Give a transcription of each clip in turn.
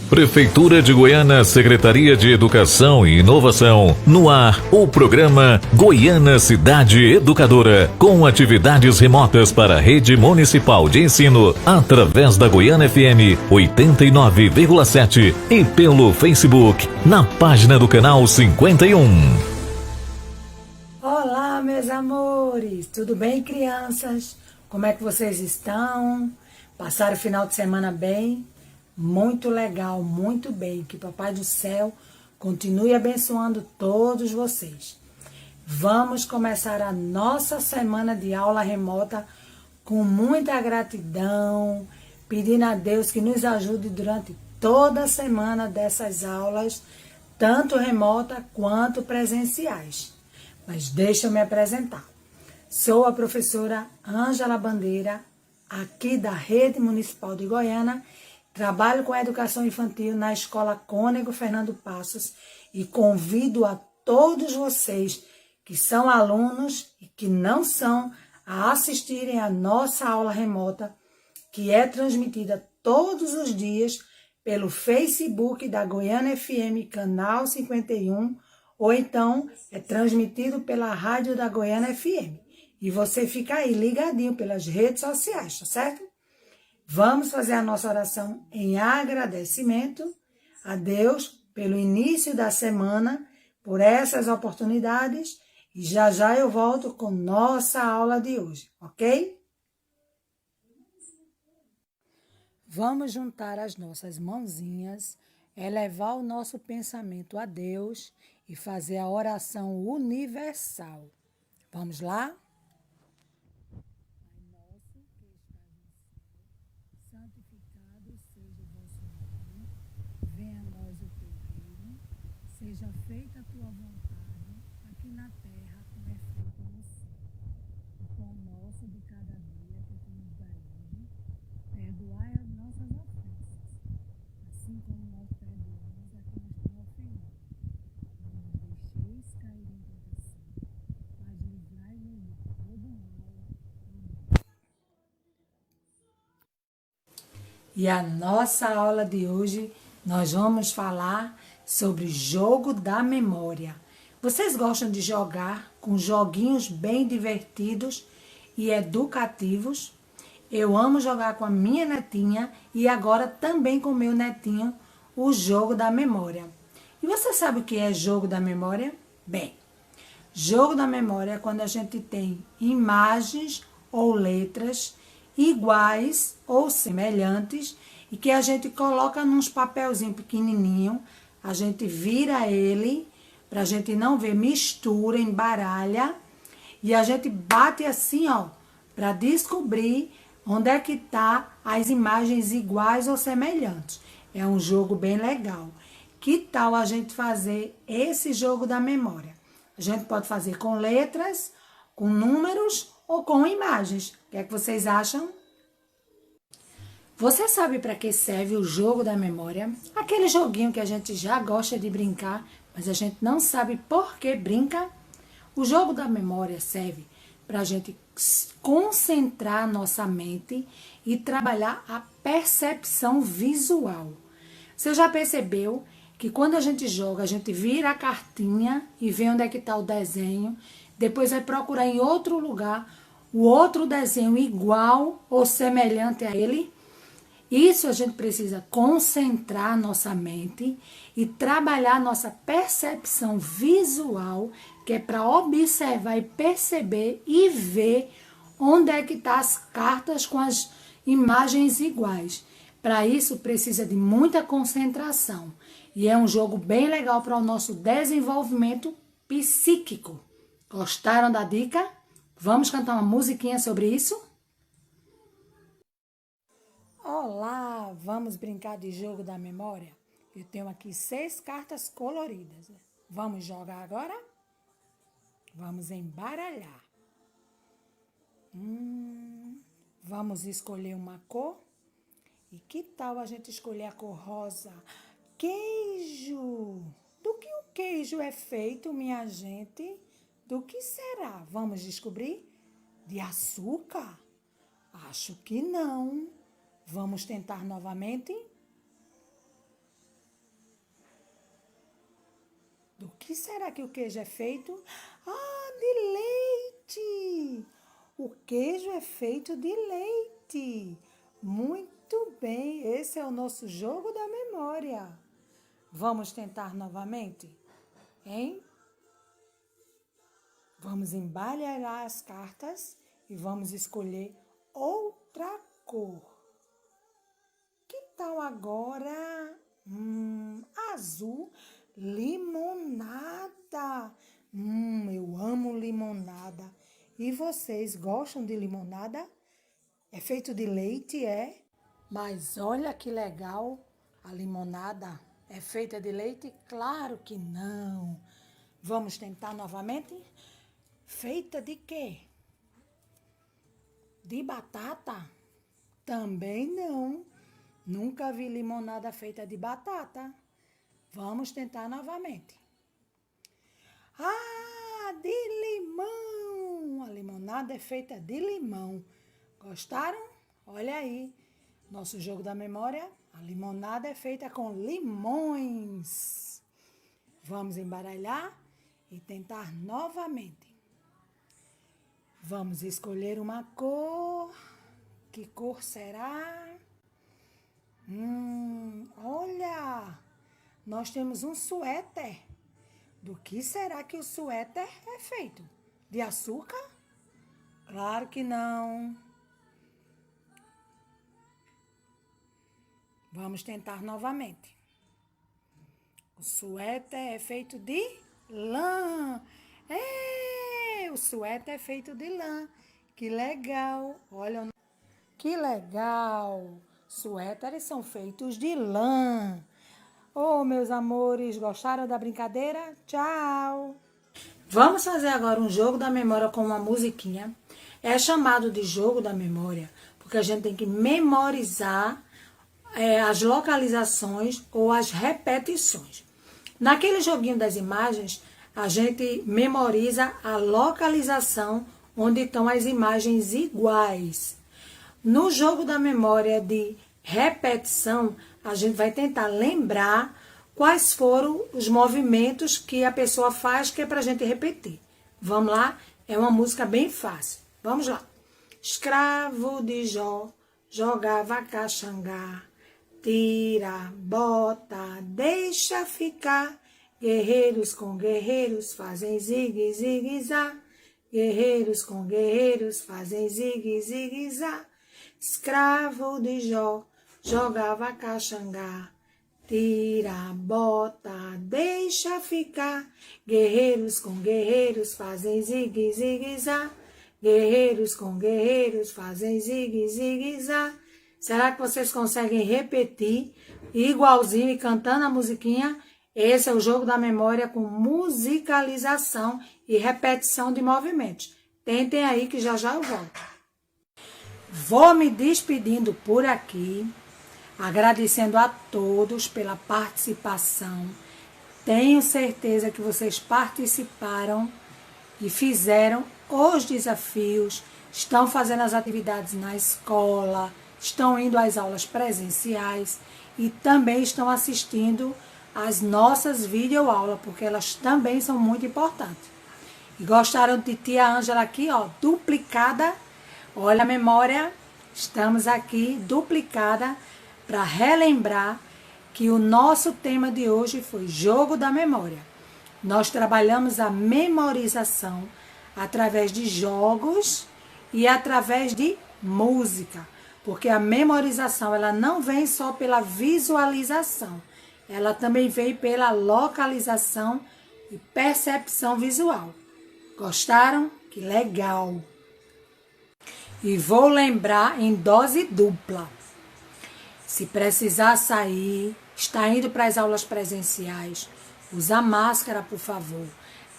Prefeitura de Goiânia, Secretaria de Educação e Inovação. No ar, o programa Goiânia Cidade Educadora, com atividades remotas para a rede municipal de ensino, através da Goiânia FM 89,7 e pelo Facebook, na página do canal 51. Olá, meus amores! Tudo bem, crianças? Como é que vocês estão? Passaram o final de semana bem? Muito legal, muito bem. Que Papai do Céu continue abençoando todos vocês. Vamos começar a nossa semana de aula remota com muita gratidão, pedindo a Deus que nos ajude durante toda a semana dessas aulas, tanto remota quanto presenciais. Mas deixa eu me apresentar. Sou a professora Ângela Bandeira, aqui da Rede Municipal de Goiânia. Trabalho com a educação infantil na Escola Cônego Fernando Passos e convido a todos vocês que são alunos e que não são a assistirem a nossa aula remota, que é transmitida todos os dias pelo Facebook da Goiânia FM, canal 51, ou então é transmitido pela rádio da Goiânia FM. E você fica aí ligadinho pelas redes sociais, tá certo? Vamos fazer a nossa oração em agradecimento a Deus pelo início da semana, por essas oportunidades, e já já eu volto com nossa aula de hoje, ok? Vamos juntar as nossas mãozinhas, elevar o nosso pensamento a Deus e fazer a oração universal. Vamos lá? Santificado seja o vosso nome, venha a nós o teu reino, seja feita a tua vontade, aqui na terra como é feita no céu. O pão nosso de cada dia que tu nos dai hoje, perdoai as nossas ofensas, assim como nós perdoamos a quem nos tem ofendido. Não nos deixeis cair em tentação, mas livrai-nos de todo mal. Amém. E a nossa aula de hoje, nós vamos falar sobre jogo da memória. Vocês gostam de jogar com joguinhos bem divertidos e educativos? Eu amo jogar com a minha netinha e agora também com o meu netinho o jogo da memória. E você sabe o que é jogo da memória? Bem, jogo da memória é quando a gente tem imagens ou letras iguais ou semelhantes e que a gente coloca nos papelzinhos pequenininho, a gente vira ele para a gente não ver, mistura, embaralha e a gente bate assim, ó, para descobrir onde é que tá as imagens iguais ou semelhantes. É um jogo bem legal. Que tal a gente fazer esse jogo da memória? A gente pode fazer com letras, com números ou com imagens. O que é que vocês acham? Você sabe para que serve o jogo da memória? Aquele joguinho que a gente já gosta de brincar, mas a gente não sabe por que brinca? O jogo da memória serve para a gente concentrar nossa mente e trabalhar a percepção visual. Você já percebeu que quando a gente joga, a gente vira a cartinha e vê onde é que está o desenho, depois vai procurar em outro lugar o outro desenho igual ou semelhante a ele? Isso a gente precisa concentrar nossa mente e trabalhar nossa percepção visual, que é para observar e perceber e ver onde é que estão as cartas com as imagens iguais. Para isso precisa de muita concentração e é um jogo bem legal para o nosso desenvolvimento psíquico. Gostaram da dica? Vamos cantar uma musiquinha sobre isso? Olá, vamos brincar de jogo da memória? Eu tenho aqui 6 cartas coloridas. Vamos jogar agora? Vamos embaralhar. Vamos escolher uma cor? E que tal a gente escolher a cor rosa? Queijo! Do que o queijo é feito, minha gente? Do que será? Vamos descobrir? De açúcar? Acho que não. Vamos tentar novamente? será que o queijo é feito? Ah, de leite! O queijo é feito de leite. Muito bem, esse é o nosso jogo da memória. Vamos tentar novamente? Hein? Vamos embaralhar as cartas e vamos escolher outra cor. Que tal agora? Azul, limonada. Eu amo limonada. E vocês gostam de limonada? É feito de leite, é? Mas olha que legal, a limonada é feita de leite? Claro que não. Vamos tentar novamente? Feita de quê? De batata? Também não. Nunca vi limonada feita de batata. Vamos tentar novamente. Ah, de limão! A limonada é feita de limão. Gostaram? Olha aí, nosso jogo da memória. A limonada é feita com limões. Vamos embaralhar e tentar novamente. Vamos escolher uma cor. Que cor será? Olha, nós temos um suéter. Do que será que o suéter é feito? De açúcar? Claro que não. Vamos tentar novamente. O suéter é feito de lã. O suéter é feito de lã. Que legal. Olha, que legal. Suéteres são feitos de lã. Oh, meus amores, gostaram da brincadeira? Tchau! Vamos fazer agora um jogo da memória com uma musiquinha. É chamado de jogo da memória, porque a gente tem que memorizar as localizações ou as repetições. Naquele joguinho das imagens, a gente memoriza a localização onde estão as imagens iguais. No jogo da memória de repetição, a gente vai tentar lembrar quais foram os movimentos que a pessoa faz, que é para a gente repetir. Vamos lá? É uma música bem fácil. Vamos lá. Escravo de Jó, jogava caxangá, tira, bota, deixa ficar. Guerreiros com guerreiros fazem zigue, zigue, zá. Guerreiros com guerreiros fazem zigue, zigue, zá. Escravo de Jó, jogava caxangá, tira, bota, deixa ficar. Guerreiros com guerreiros fazem zigue, zigue, zá. Guerreiros com guerreiros fazem zigue, zigue, zá. Será que vocês conseguem repetir igualzinho e cantando a musiquinha? Esse é o jogo da memória com musicalização e repetição de movimentos. Tentem aí que já já eu volto. Vou me despedindo por aqui, agradecendo a todos pela participação. Tenho certeza que vocês participaram e fizeram os desafios, estão fazendo as atividades na escola, estão indo às aulas presenciais e também estão assistindo às nossas videoaulas, porque elas também são muito importantes. E gostaram de tia Ângela aqui, ó, duplicada. Olha a memória, estamos aqui duplicada para relembrar que o nosso tema de hoje foi jogo da memória. Nós trabalhamos a memorização através de jogos e através de música, porque a memorização ela não vem só pela visualização, ela também vem pela localização e percepção visual. Gostaram? Que legal! E vou lembrar em dose dupla. Se precisar sair, está indo para as aulas presenciais, usa máscara, por favor.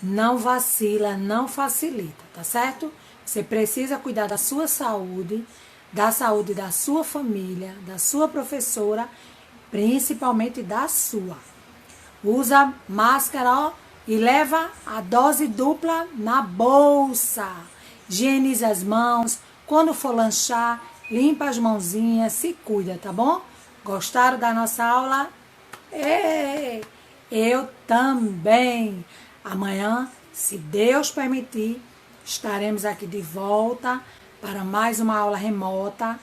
Não vacila, não facilita, tá certo? Você precisa cuidar da sua saúde da sua família, da sua professora, principalmente da sua. Usa máscara, ó, e leva a dose dupla na bolsa. Higieniza as mãos. Quando for lanchar, limpa as mãozinhas, se cuida, tá bom? Gostaram da nossa aula? Eu também! Amanhã, se Deus permitir, estaremos aqui de volta para mais uma aula remota,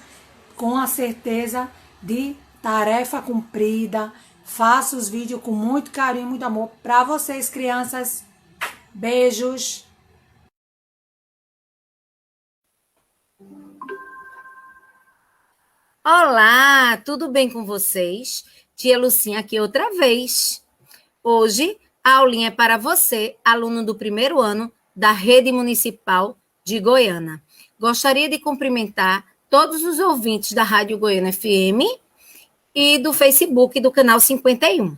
com a certeza de tarefa cumprida. Faço os vídeos com muito carinho, muito amor para vocês, crianças. Beijos. Olá, tudo bem com vocês? Tia Lucinha aqui outra vez. Hoje, a aulinha é para você, aluno do primeiro ano da Rede Municipal de Goiânia. Gostaria de cumprimentar todos os ouvintes da Rádio Goiânia FM e do Facebook do Canal 51.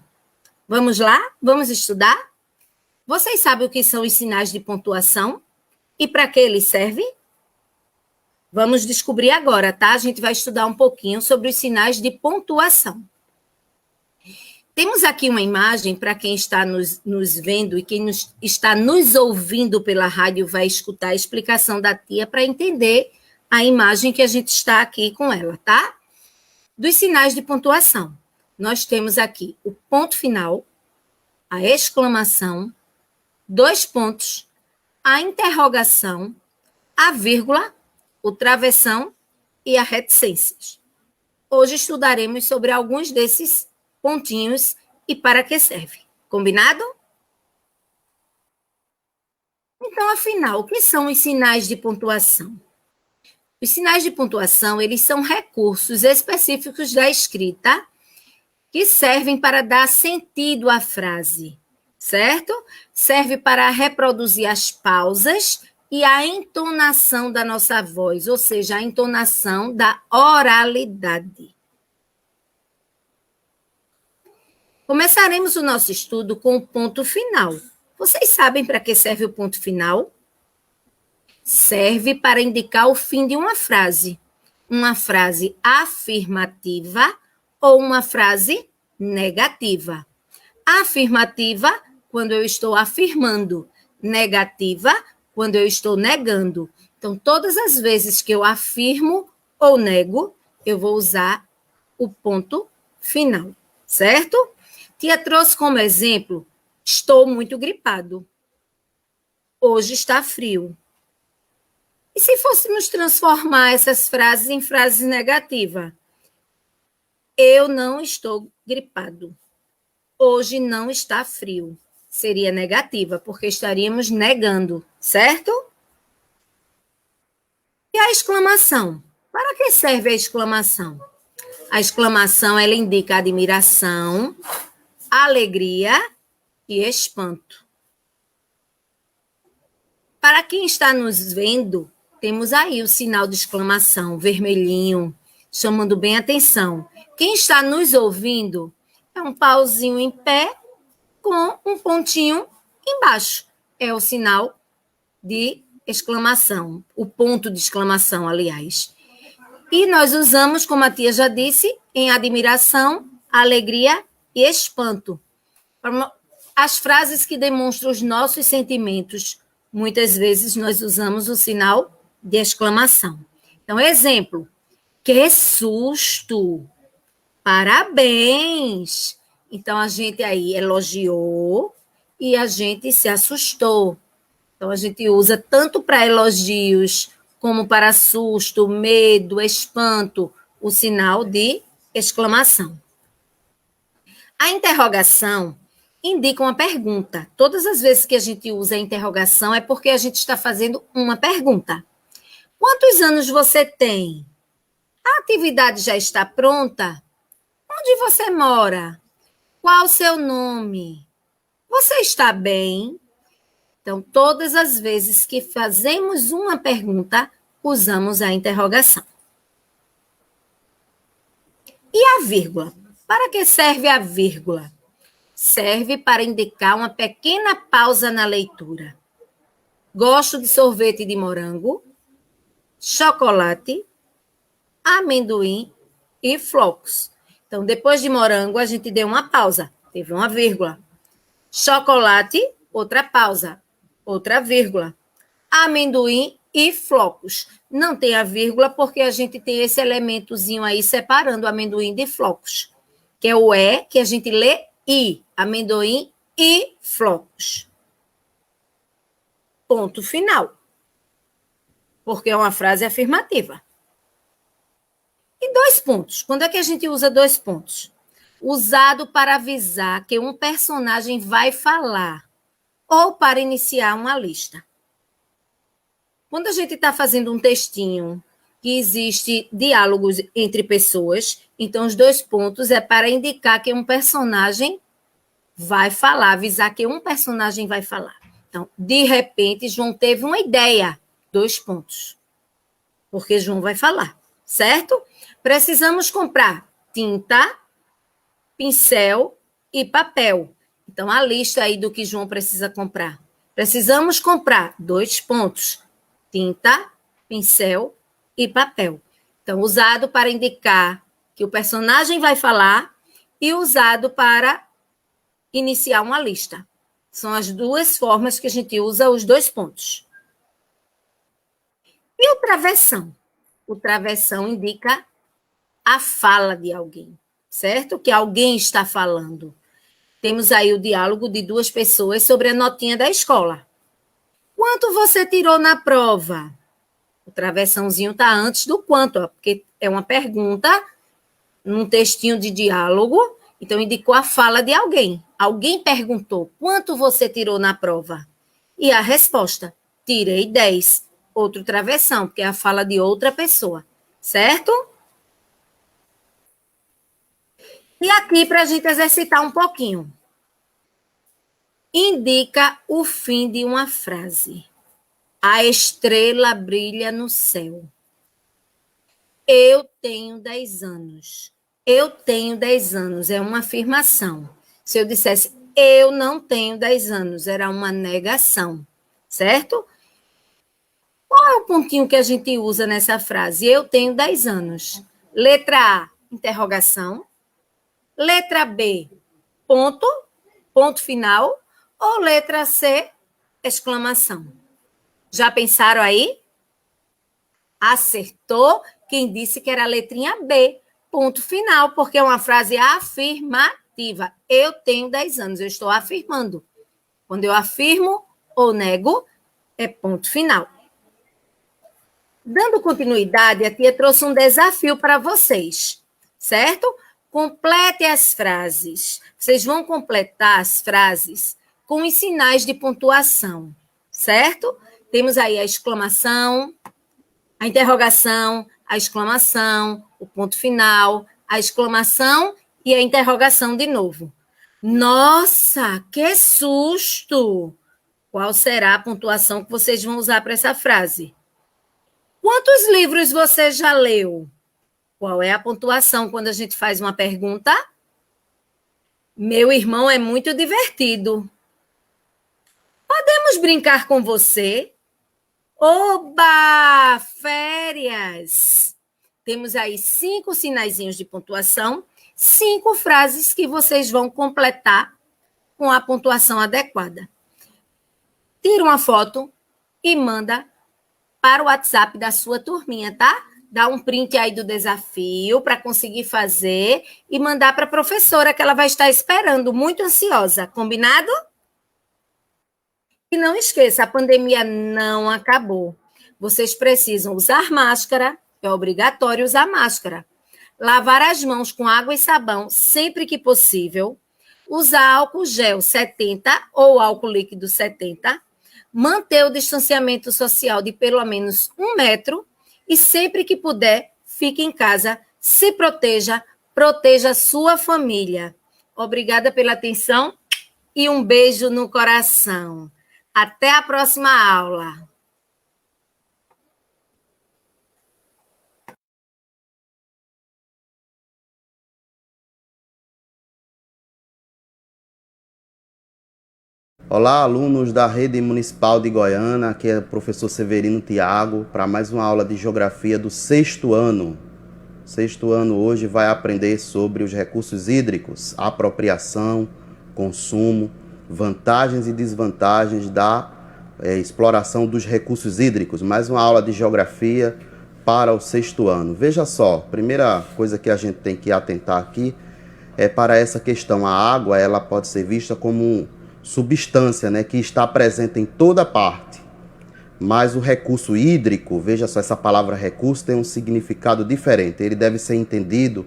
Vamos lá? Vamos estudar? Vocês sabem o que são os sinais de pontuação? E para que eles servem? Vamos descobrir agora, tá? A gente vai estudar um pouquinho sobre os sinais de pontuação. Temos aqui uma imagem para quem está nos vendo e quem está nos ouvindo pela rádio vai escutar a explicação da tia para entender a imagem que a gente está aqui com ela, tá? Dos sinais de pontuação. Nós temos aqui o ponto final, a exclamação, 2 pontos, a interrogação, a vírgula, o travessão e a reticências. Hoje estudaremos sobre alguns desses pontinhos e para que serve. Combinado? Então, afinal, o que são os sinais de pontuação? Os sinais de pontuação, eles são recursos específicos da escrita que servem para dar sentido à frase, certo? Serve para reproduzir as pausas e a entonação da nossa voz, ou seja, a entonação da oralidade. Começaremos o nosso estudo com o ponto final. Vocês sabem para que serve o ponto final? Serve para indicar o fim de uma frase afirmativa ou uma frase negativa. Afirmativa, quando eu estou afirmando. Negativa, quando eu estou negando. Então, todas as vezes que eu afirmo ou nego, eu vou usar o ponto final, certo? Tia trouxe como exemplo, estou muito gripado. Hoje está frio. E se fôssemos transformar essas frases em frases negativas? Eu não estou gripado. Hoje não está frio. Seria negativa, porque estaríamos negando, certo? E a exclamação? Para que serve a exclamação? A exclamação, ela indica admiração, alegria e espanto. Para quem está nos vendo, temos aí o sinal de exclamação, vermelhinho, chamando bem a atenção. Quem está nos ouvindo, é um pauzinho em pé, com um pontinho embaixo. É o sinal de exclamação, o ponto de exclamação, aliás. E nós usamos, como a tia já disse, em admiração, alegria e espanto. As frases que demonstram os nossos sentimentos, muitas vezes nós usamos o sinal de exclamação. Então, exemplo, que susto! Parabéns! Então, a gente aí elogiou e a gente se assustou. Então, a gente usa tanto para elogios como para susto, medo, espanto, o sinal de exclamação. A interrogação indica uma pergunta. Todas as vezes que a gente usa a interrogação é porque a gente está fazendo uma pergunta. Quantos anos você tem? A atividade já está pronta? Onde você mora? Qual o seu nome? Você está bem? Então, todas as vezes que fazemos uma pergunta, usamos a interrogação. E a vírgula? Para que serve a vírgula? Serve para indicar uma pequena pausa na leitura. Gosto de sorvete de morango, chocolate, amendoim e flocos. Então, depois de morango, a gente deu uma pausa, teve uma vírgula. Chocolate, outra pausa, outra vírgula. Amendoim e flocos. Não tem a vírgula porque a gente tem esse elementozinho aí separando o amendoim de flocos, que é o E, que a gente lê I, amendoim e flocos. ponto final. Porque é uma frase afirmativa. E 2 pontos. Quando é que a gente usa 2 pontos? Usado para avisar que um personagem vai falar ou para iniciar uma lista. Quando a gente está fazendo um textinho que existe diálogos entre pessoas, então os 2 pontos é para indicar que um personagem vai falar, avisar que um personagem vai falar. Então, de repente, João teve uma ideia, 2 pontos. Porque João vai falar, certo? Precisamos comprar tinta, pincel e papel. Então, a lista aí do que João precisa comprar. Precisamos comprar 2 pontos. Tinta, pincel e papel. Então, usado para indicar que o personagem vai falar e usado para iniciar uma lista. São as 2 formas que a gente usa os 2 pontos. E o travessão? O travessão indica a fala de alguém, certo? Que alguém está falando. Temos aí o diálogo de 2 pessoas sobre a notinha da escola. Quanto você tirou na prova? O travessãozinho está antes do quanto, ó, porque é uma pergunta num textinho de diálogo, então indicou a fala de alguém. Alguém perguntou, quanto você tirou na prova? E a resposta, tirei 10. Outro travessão, porque é a fala de outra pessoa, certo? E aqui, para a gente exercitar um pouquinho. Indica o fim de uma frase. A estrela brilha no céu. Eu tenho 10 anos. Eu tenho 10 anos é uma afirmação. Se eu dissesse eu não tenho 10 anos, era uma negação, certo? Qual é o pontinho que a gente usa nessa frase? Eu tenho 10 anos. Letra A, interrogação. Letra B, ponto, ponto final. Ou letra C, exclamação. Já pensaram aí? Acertou quem disse que era a letrinha B, ponto final, porque é uma frase afirmativa. Eu tenho 10 anos, eu estou afirmando. Quando eu afirmo ou nego, é ponto final. Dando continuidade, a tia trouxe um desafio para vocês, certo? Complete as frases. Vocês vão completar as frases com os sinais de pontuação, certo? Temos aí a exclamação, a interrogação, a exclamação, o ponto final, a exclamação e a interrogação de novo. Nossa, que susto! Qual será a pontuação que vocês vão usar para essa frase? Quantos livros você já leu? Qual é a pontuação quando a gente faz uma pergunta? Meu irmão é muito divertido. Podemos brincar com você? Oba! Férias! Temos aí 5 sinaizinhos de pontuação, 5 frases que vocês vão completar com a pontuação adequada. Tira uma foto e manda para o WhatsApp da sua turminha, tá? Dá um print aí do desafio para conseguir fazer e mandar para a professora que ela vai estar esperando, muito ansiosa. Combinado? E não esqueça, a pandemia não acabou. Vocês precisam usar máscara, é obrigatório usar máscara. Lavar as mãos com água e sabão sempre que possível. Usar álcool gel 70 ou álcool líquido 70. Manter o distanciamento social de pelo menos 1 metro. E sempre que puder, fique em casa, se proteja, proteja a sua família. Obrigada pela atenção e um beijo no coração. Até a próxima aula. Olá, alunos da Rede Municipal de Goiânia, aqui é o professor Severino Tiago, para mais uma aula de Geografia do 6º ano. O 6º ano hoje vai aprender sobre os recursos hídricos, apropriação, consumo, vantagens e desvantagens da exploração dos recursos hídricos. Mais uma aula de Geografia para o 6º ano. Veja só, primeira coisa que a gente tem que atentar aqui é para essa questão. A água ela pode ser vista como substância, né, que está presente em toda parte. Mas o recurso hídrico, veja só, essa palavra recurso tem um significado diferente. Ele deve ser entendido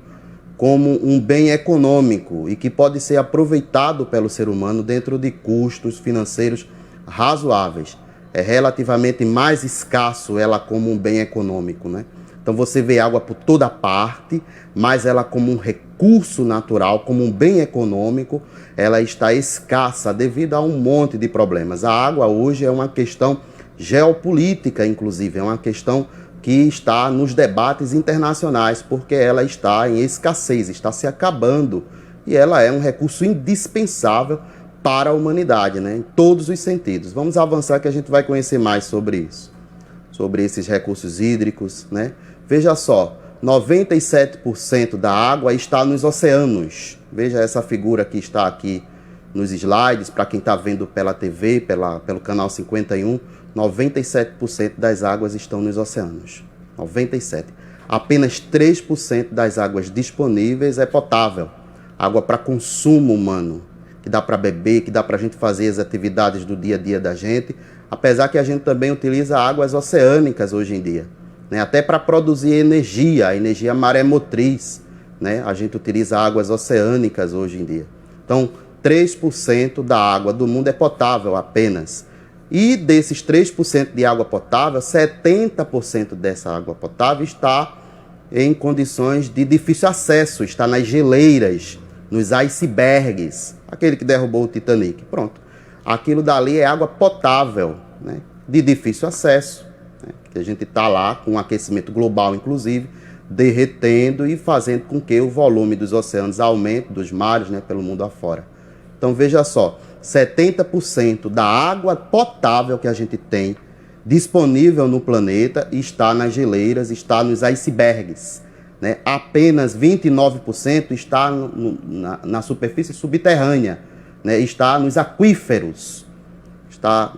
como um bem econômico e que pode ser aproveitado pelo ser humano dentro de custos financeiros razoáveis. É relativamente mais escasso ela como um bem econômico, né? Então você vê água por toda parte, mas ela como um recurso natural, como um bem econômico, ela está escassa devido a um monte de problemas. A água hoje é uma questão geopolítica, inclusive, é uma questão que está nos debates internacionais, porque ela está em escassez, está se acabando, e ela é um recurso indispensável para a humanidade, né? Em todos os sentidos. Vamos avançar que a gente vai conhecer mais sobre isso, sobre esses recursos hídricos, né? Veja só, 97% da água está nos oceanos. Veja essa figura que está aqui nos slides, para quem está vendo pela TV, pelo canal 51, 97% das águas estão nos oceanos. 97%. Apenas 3% das águas disponíveis é potável. Água para consumo humano, que dá para beber, que dá para a gente fazer as atividades do dia a dia da gente, apesar que a gente também utiliza águas oceânicas hoje em dia, né? Até para produzir energia, a energia maremotriz, né? A gente utiliza águas oceânicas hoje em dia. Então, 3% da água do mundo é potável apenas. E desses 3% de água potável, 70% dessa água potável está em condições de difícil acesso, está nas geleiras, nos icebergs, aquele que derrubou o Titanic. Pronto. Aquilo dali é água potável, né? De difícil acesso, né? Que a gente está lá com um aquecimento global, inclusive, derretendo e fazendo com que o volume dos oceanos aumente, dos mares, né? Pelo mundo afora. Então veja só, 70% da água potável que a gente tem disponível no planeta está nas geleiras, está nos icebergs, né? Apenas 29% está na superfície subterrânea, né? Está nos aquíferos. Está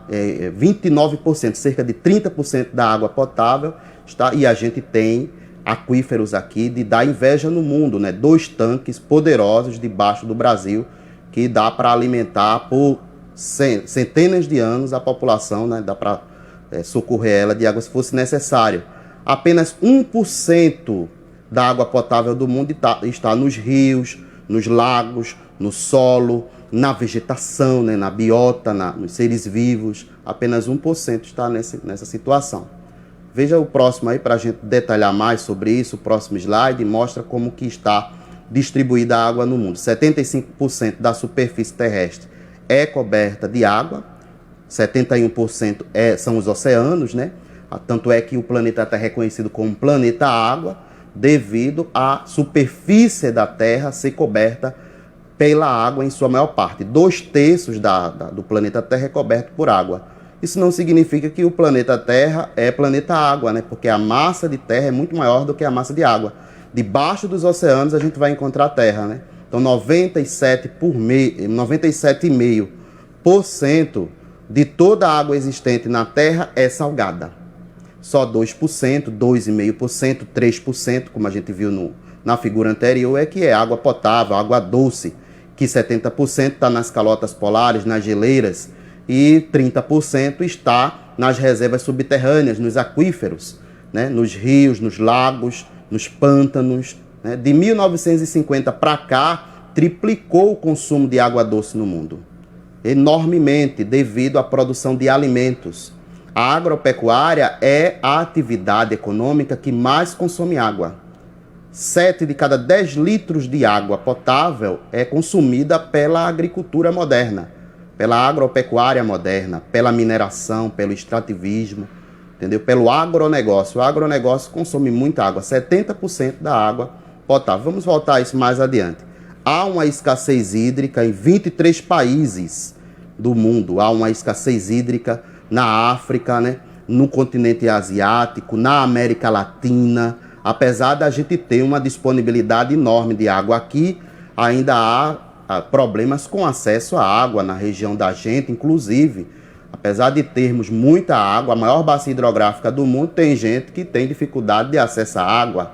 29%, cerca de 30% da água potável está, e a gente tem aquíferos aqui de dar inveja no mundo, né? 2 tanques poderosos debaixo do Brasil que dá para alimentar por centenas de anos a população, né? Dá para socorrer ela de água se fosse necessário. Apenas 1% da água potável do mundo está nos rios, nos lagos, no solo, na vegetação, né? Na biota, nos seres vivos. Apenas 1% está nessa situação. Veja o próximo aí para a gente detalhar mais sobre isso. O próximo slide mostra como que está distribuída a água no mundo. 75% da superfície terrestre é coberta de água, 71% são os oceanos, né? Tanto é que o planeta Terra é conhecido como planeta água, devido à superfície da Terra ser coberta pela água em sua maior parte. 2/3 do planeta Terra é coberto por água. Isso não significa que o planeta Terra é planeta água, né? Porque a massa de terra é muito maior do que a massa de água. Debaixo dos oceanos a gente vai encontrar terra, né? Então 97,5% de toda a água existente na Terra é salgada. Só 2%, 2,5%, 3%, como a gente viu na figura anterior, é que é água potável, água doce, que 70% está nas calotas polares, nas geleiras, e 30% está nas reservas subterrâneas, nos aquíferos, né? Nos rios, nos lagos, nos pântanos, né? De 1950 para cá, triplicou o consumo de água doce no mundo. Enormemente, devido à produção de alimentos. A agropecuária é a atividade econômica que mais consome água. 7 de cada 10 litros de água potável é consumida pela agricultura moderna, pela agropecuária moderna, pela mineração, pelo extrativismo, entendeu? Pelo agronegócio. O agronegócio consome muita água, 70% da água potável. Vamos voltar a isso mais adiante. Há uma escassez hídrica em 23 países do mundo. Há uma escassez hídrica na África, né? No continente asiático, na América Latina. Apesar da gente ter uma disponibilidade enorme de água aqui, ainda há problemas com acesso à água na região da gente, inclusive. Apesar de termos muita água, a maior bacia hidrográfica do mundo, tem gente que tem dificuldade de acesso à água.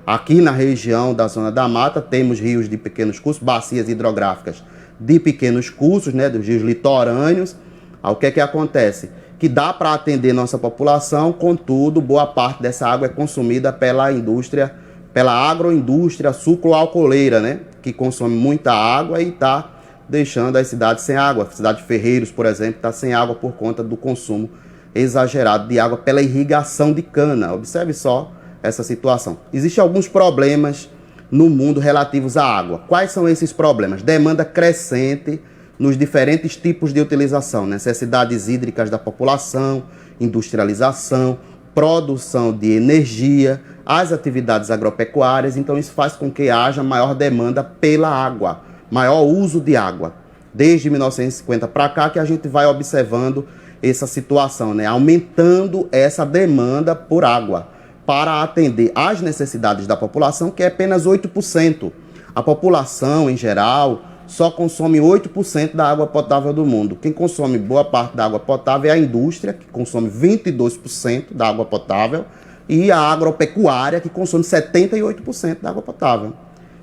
Aqui na região da Zona da Mata, temos rios de pequenos cursos, bacias hidrográficas de pequenos cursos, né, dos rios litorâneos. O que é que acontece? que dá para atender nossa população, contudo, boa parte dessa água é consumida pela indústria, pela agroindústria sucroalcooleira, né? Que consome muita água e está deixando as cidades sem água. A cidade de Ferreiros, por exemplo, está sem água por conta do consumo exagerado de água pela irrigação de cana. Observe só essa situação. Existem alguns problemas no mundo relativos à água. Quais são esses problemas? Demanda crescente nos diferentes tipos de utilização, necessidades hídricas da população, industrialização, produção de energia, as atividades agropecuárias. Então isso faz com que haja maior demanda pela água, maior uso de água. Desde 1950 para cá que a gente vai observando essa situação, né? Aumentando essa demanda por água para atender às necessidades da população, que é apenas 8%. A população, em geral, só consome 8% da água potável do mundo. Quem consome boa parte da água potável é a indústria, que consome 22% da água potável, e a agropecuária, que consome 78% da água potável.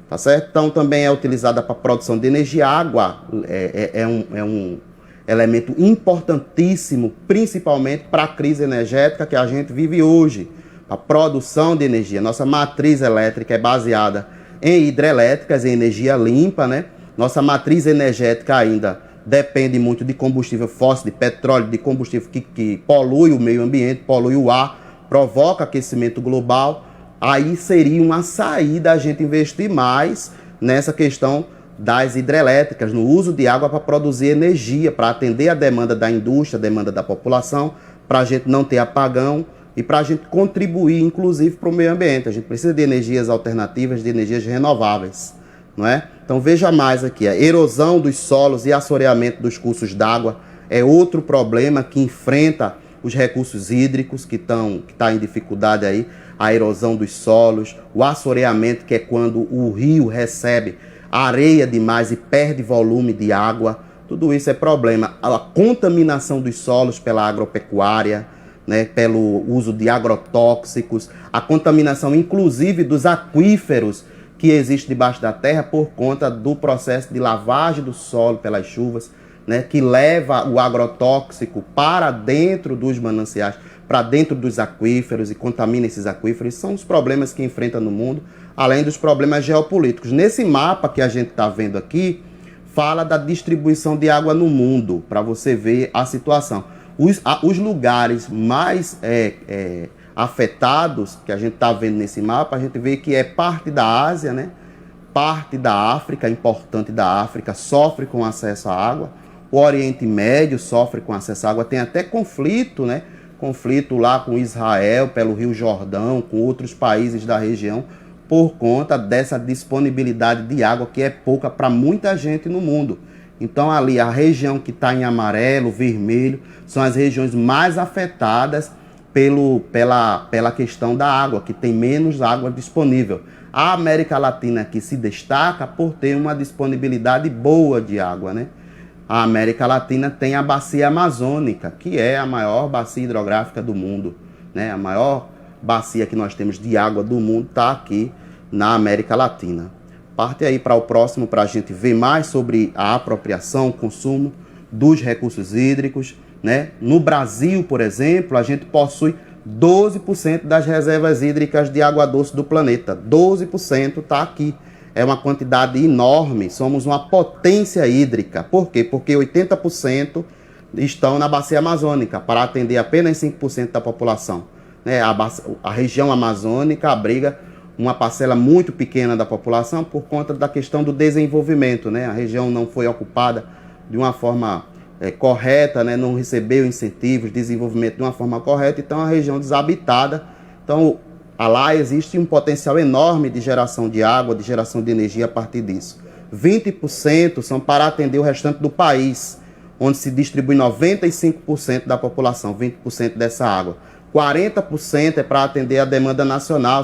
Tá certo? Então, também é utilizada para produção de energia. A água é um elemento importantíssimo, principalmente para a crise energética que a gente vive hoje. A produção de energia. Nossa matriz elétrica é baseada em hidrelétricas, em energia limpa, né? Nossa matriz energética ainda depende muito de combustível fóssil, de petróleo, de combustível que polui o meio ambiente, polui o ar, provoca aquecimento global. Aí seria uma saída a gente investir mais nessa questão das hidrelétricas, no uso de água para produzir energia, para atender a demanda da indústria, a demanda da população, para a gente não ter apagão e para a gente contribuir, inclusive, para o meio ambiente. A gente precisa de energias alternativas, de energias renováveis, não é? Então veja mais aqui, a erosão dos solos e assoreamento dos cursos d'água é outro problema que enfrenta os recursos hídricos, que está em dificuldade aí, a erosão dos solos, o assoreamento, que é quando o rio recebe areia demais e perde volume de água. Tudo isso é problema. A contaminação dos solos pela agropecuária, né, pelo uso de agrotóxicos, a contaminação inclusive dos aquíferos que existe debaixo da terra por conta do processo de lavagem do solo pelas chuvas, né, que leva o agrotóxico para dentro dos mananciais, para dentro dos aquíferos e contamina esses aquíferos. São os problemas que enfrenta no mundo, além dos problemas geopolíticos. Nesse mapa que a gente está vendo aqui, fala da distribuição de água no mundo, para você ver a situação. Os lugares mais afetados que a gente está vendo nesse mapa, a gente vê que é parte da Ásia, né? Parte da África, importante da África, sofre com acesso à água. O Oriente Médio sofre com acesso à água. Tem até conflito, né? Conflito lá com Israel, pelo Rio Jordão, com outros países da região, por conta dessa disponibilidade de água que é pouca para muita gente no mundo. Então ali a região que está em amarelo, vermelho, são as regiões mais afetadas pela questão da água, que tem menos água disponível. A América Latina aqui se destaca por ter uma disponibilidade boa de água, né? A América Latina tem a bacia amazônica, que é a maior bacia hidrográfica do mundo, né? A maior bacia que nós temos de água do mundo está aqui na América Latina. Parte aí para o próximo para a gente ver mais sobre a apropriação, consumo dos recursos hídricos, né? No Brasil, por exemplo, a gente possui 12% das reservas hídricas de água doce do planeta. 12% está aqui. É uma quantidade enorme. Somos uma potência hídrica. Por quê? Porque 80% estão na bacia amazônica, para atender apenas 5% da população. Né? A região amazônica abriga uma parcela muito pequena da população por conta da questão do desenvolvimento, né? A região não foi ocupada de uma forma correta, né? Não recebeu incentivos, desenvolvimento de uma forma correta, então é uma região desabitada. Então lá existe um potencial enorme de geração de água, de geração de energia a partir disso. 20% são para atender o restante do país, onde se distribui 95% da população, 20% dessa água. 40% é para atender a demanda nacional,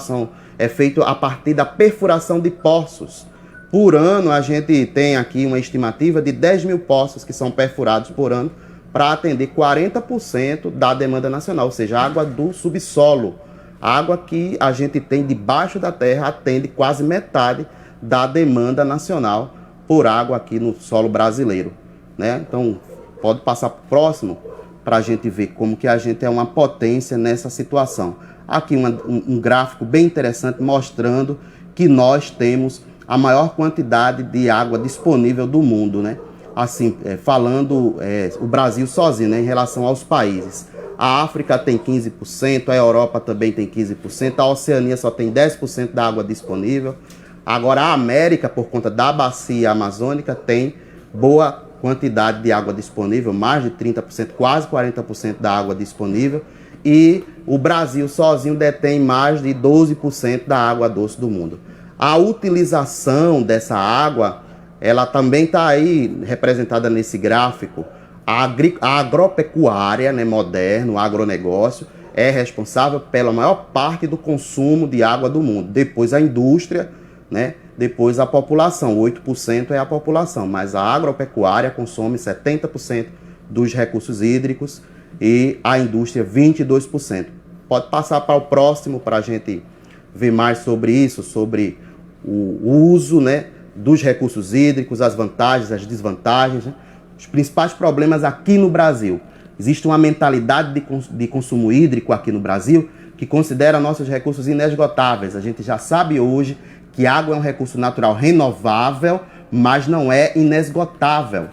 é feito a partir da perfuração de poços. Por ano, a gente tem aqui uma estimativa de 10 mil poços que são perfurados por ano para atender 40% da demanda nacional, ou seja, água do subsolo. A água que a gente tem debaixo da terra atende quase metade da demanda nacional por água aqui no solo brasileiro, né? Então, pode passar para o próximo, para a gente ver como que a gente é uma potência nessa situação. Aqui um gráfico bem interessante mostrando que nós temos a maior quantidade de água disponível do mundo, né? Assim, falando o Brasil sozinho, né, em relação aos países. A África tem 15%, a Europa também tem 15%, a Oceania só tem 10% da água disponível. Agora a América, por conta da bacia amazônica, tem boa quantidade de água disponível, mais de 30%, quase 40% da água disponível. E o Brasil sozinho detém mais de 12% da água doce do mundo. A utilização dessa água, ela também está aí representada nesse gráfico. A agropecuária, né, moderna, o agronegócio, é responsável pela maior parte do consumo de água do mundo. Depois a indústria, né, depois a população. 8% é a população, mas a agropecuária consome 70% dos recursos hídricos e a indústria 22%. Pode passar para o próximo para a gente ver mais sobre isso, sobre o uso, né, dos recursos hídricos, as vantagens, as desvantagens, né? Os principais problemas aqui no Brasil. Existe uma mentalidade de consumo hídrico aqui no Brasil que considera nossos recursos inesgotáveis. A gente já sabe hoje que água é um recurso natural renovável, mas não é inesgotável,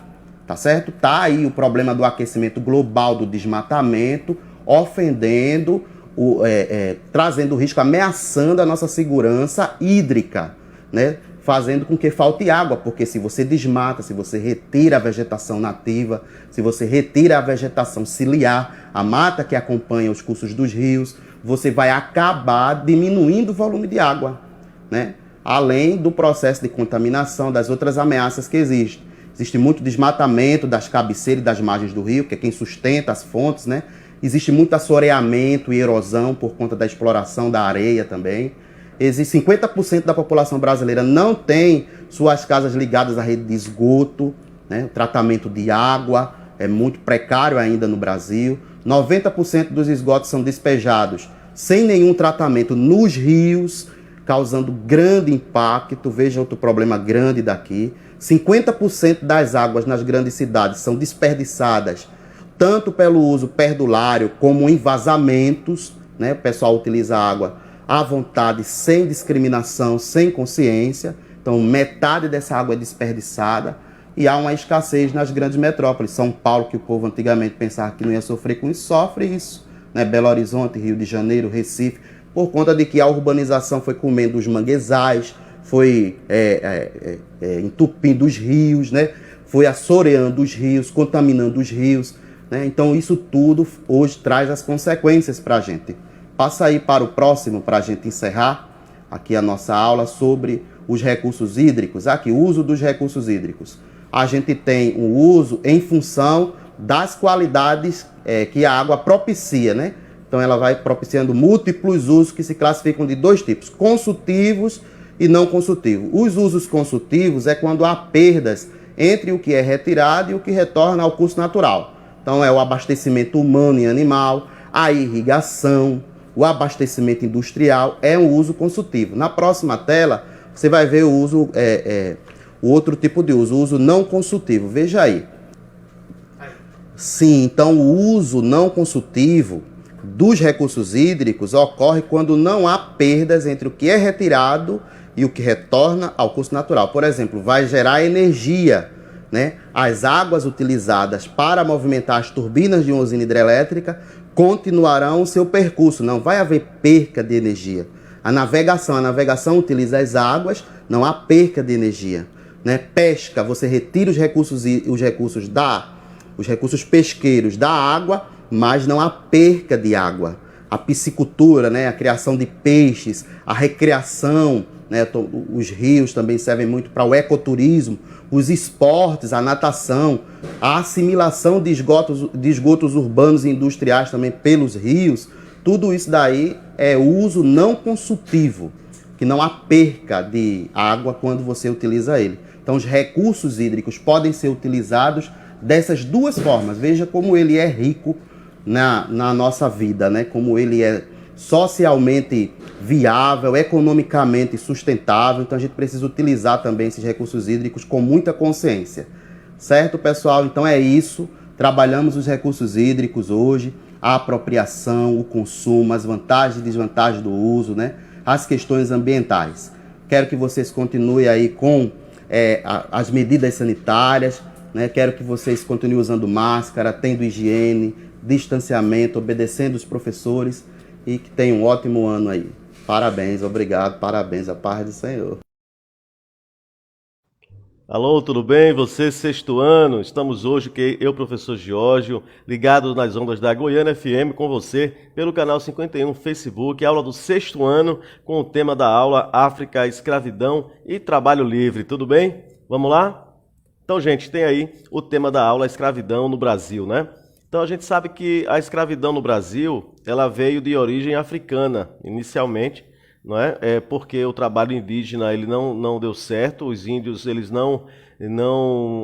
tá certo? Tá aí o problema do aquecimento global, do desmatamento, ofendendo, trazendo risco, ameaçando a nossa segurança hídrica, né? Fazendo com que falte água, porque se você desmata, se você retira a vegetação nativa, se você retira a vegetação ciliar, a mata que acompanha os cursos dos rios, você vai acabar diminuindo o volume de água, né? Além do processo de contaminação, das outras ameaças que existem. Existe muito desmatamento das cabeceiras e das margens do rio, que é quem sustenta as fontes, né? Existe muito assoreamento e erosão por conta da exploração da areia também. Existe 50% da população brasileira não tem suas casas ligadas à rede de esgoto, né? O tratamento de água é muito precário ainda no Brasil. 90% dos esgotos são despejados sem nenhum tratamento nos rios, causando grande impacto. Veja outro problema grande daqui. 50% das águas nas grandes cidades são desperdiçadas, tanto pelo uso perdulário como em vazamentos, né? O pessoal utiliza água à vontade, sem discriminação, sem consciência. Então, metade dessa água é desperdiçada e há uma escassez nas grandes metrópoles. São Paulo, que o povo antigamente pensava que não ia sofrer com isso, sofre isso, né? Belo Horizonte, Rio de Janeiro, Recife, por conta de que a urbanização foi comendo os manguezais, foi entupindo os rios, né? Foi assoreando os rios, contaminando os rios, né? Então, isso tudo hoje traz as consequências para a gente. Passa aí para o próximo, para a gente encerrar aqui a nossa aula sobre os recursos hídricos. Aqui, o uso dos recursos hídricos. A gente tem um uso em função das qualidades que a água propicia, né? Então, ela vai propiciando múltiplos usos que se classificam de dois tipos, consultivos e não consultivos. Os usos consultivos é quando há perdas entre o que é retirado e o que retorna ao curso natural. Então, é o abastecimento humano e animal, a irrigação, o abastecimento industrial é um uso consultivo. Na próxima tela, você vai ver o uso, o outro tipo de uso, o uso não consultivo. Veja aí. Sim, então o uso não consultivo dos recursos hídricos ocorre quando não há perdas entre o que é retirado e o que retorna ao curso natural. Por exemplo, vai gerar energia, né? As águas utilizadas para movimentar as turbinas de uma usina hidrelétrica continuarão o seu percurso, não vai haver perca de energia. A navegação utiliza as águas, não há perca de energia, né? Pesca, você retira os recursos pesqueiros da água, mas não há perca de água. A piscicultura, né? A criação de peixes, a recreação, né? Os rios também servem muito para o ecoturismo, os esportes, a natação, a assimilação de esgotos urbanos e industriais também pelos rios. Tudo isso daí é uso não consultivo, que não há perca de água quando você utiliza ele. Então, os recursos hídricos podem ser utilizados dessas duas formas. Veja como ele é rico na nossa vida, né? Como ele é socialmente viável, economicamente sustentável. Então a gente precisa utilizar também esses recursos hídricos com muita consciência. Certo, pessoal? Então é isso. Trabalhamos os recursos hídricos hoje, a apropriação, o consumo, as vantagens e desvantagens do uso, né? As questões ambientais. Quero que vocês continuem aí com as medidas sanitárias, né? Quero que vocês continuem usando máscara, tendo higiene, distanciamento, obedecendo os professores e que tenham um ótimo ano aí. Parabéns, obrigado, parabéns, a paz do Senhor. Alô, tudo bem? Você, sexto ano? Estamos hoje, eu, professor Giorgio, ligado nas ondas da Goiânia FM com você pelo canal 51 Facebook, aula do sexto ano com o tema da aula África, Escravidão e Trabalho Livre. Tudo bem? Vamos lá? Então, gente, tem aí o tema da aula Escravidão no Brasil, né? Então, a gente sabe que a escravidão no Brasil, ela veio de origem africana, inicialmente, não é? Porque o trabalho indígena ele não deu certo, os índios eles não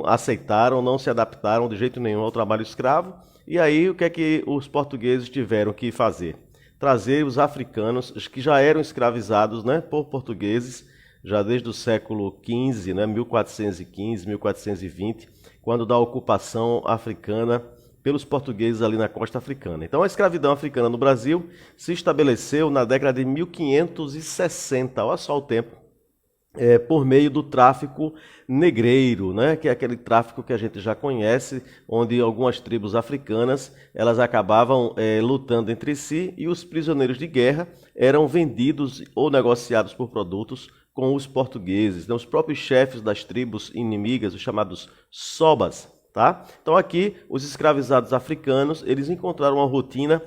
aceitaram, não se adaptaram de jeito nenhum ao trabalho escravo, e aí o que é que os portugueses tiveram que fazer? Trazer os africanos que já eram escravizados, né, por portugueses, já desde o século XV, né, 1415, 1420, quando da ocupação africana pelos portugueses ali na costa africana. Então a escravidão africana no Brasil se estabeleceu na década de 1560, olha só o tempo, por meio do tráfico negreiro, né? Que é aquele tráfico que a gente já conhece, onde algumas tribos africanas elas acabavam lutando entre si e os prisioneiros de guerra eram vendidos ou negociados por produtos com os portugueses. Então, os próprios chefes das tribos inimigas, os chamados sobas, tá? Então aqui os escravizados africanos eles encontraram uma rotina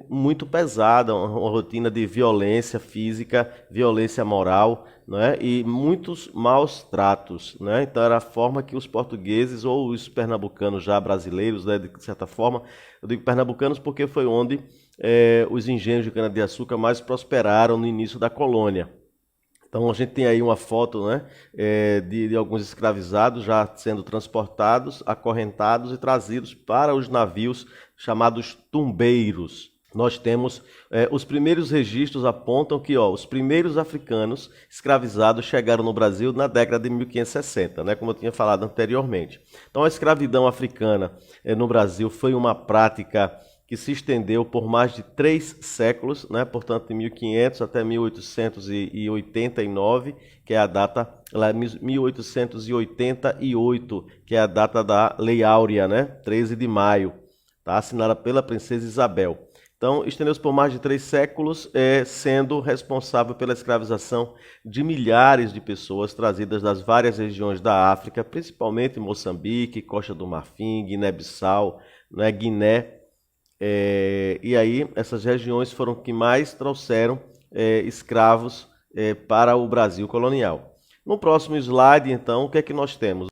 muito pesada, uma rotina de violência física, violência moral, né? E muitos maus tratos, né? Então era a forma que os portugueses ou os pernambucanos já brasileiros, né, de certa forma, eu digo pernambucanos porque foi onde os engenhos de cana-de-açúcar mais prosperaram no início da colônia. Então a gente tem aí uma foto, né, de alguns escravizados já sendo transportados, acorrentados e trazidos para os navios chamados tumbeiros. Nós temos, os primeiros registros apontam que os primeiros africanos escravizados chegaram no Brasil na década de 1560, né, como eu tinha falado anteriormente. Então a escravidão africana no Brasil foi uma prática que se estendeu por mais de 3 séculos, né? Portanto, de 1500 até 1889, que é a data, 1888, que é a data da Lei Áurea, né? 13 de maio, tá? Assinada pela Princesa Isabel. Então, estendeu-se por mais de 3 séculos, sendo responsável pela escravização de milhares de pessoas trazidas das várias regiões da África, principalmente Moçambique, Costa do Marfim, Guiné-Bissau, né? Guiné. E aí essas regiões foram que mais trouxeram escravos para o Brasil colonial. No próximo slide, então, o que é que nós temos?